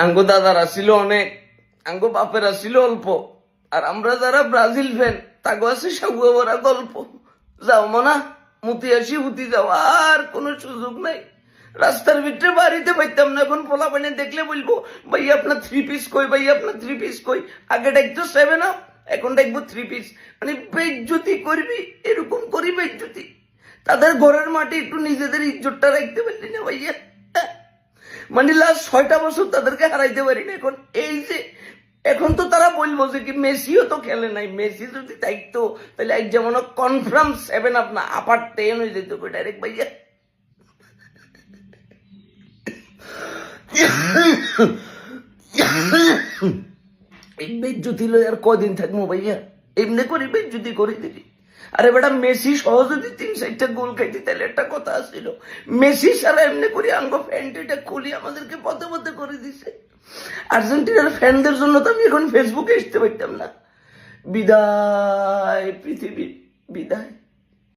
আঙ্গো দাদারা ছিল অনেক, আঙ্গো বাপেরা ছিল অল্প, আর আমরা যারা ব্রাজিল ফ্যান তাগো আছে সাগুয়া ভরা গল্প। যাও মনা মুতি আসি হুতি যাও, আর কোনো সুযোগ নাই। রাস্তার ভিতরে বাড়িতে পাইতাম না, এখন পোলা পানি দেখলে বলবো ভাই আপনার 3 পিস কই, ভাই আপনার 3 পিস কই। আগে ডাকতো 7 আপ, এখন ডাকবো 3 পিস। মানে বেইজ্জতি করবি, এরকম করি বেইজ্জতি। তাদের ঘরের মাটি একটু নিজেদের ইজ্জতটা রাখতে পারলি না ভাইয়া। মানে লাস্ট 6টা বছর তাদেরকে হারাইতে পারি না। এখন এই যে এখন তো তারা বলবো যে কি মেসিও তো খেলে নাই, মেসি যদি থাকতো তাহলে এক যেমন কনফার্ম 7 আপ না আপার 10 হয়ে যেত ডাইরেক্ট ভাইয়া। এই বেজ্জতি লই আর কদিন থাকবো ভাইয়া, এমনি করি বেজ্জতি করে দিবি। আরে বেটা মেসি সহ যদি 3-4টা গোল খাইতি তাহলে একটা কথা ছিল। মেসি সারা এমনি করে আঙ্গো প্যান্টিটা খুলি আমাদেরকে পথে পথে করে দিছে। আর্জেন্টিনার ফ্যানদের জন্য তো আমি এখন ফেসবুকে আসতে পারতাম না। বিদায় পৃথিবী, বিদায়।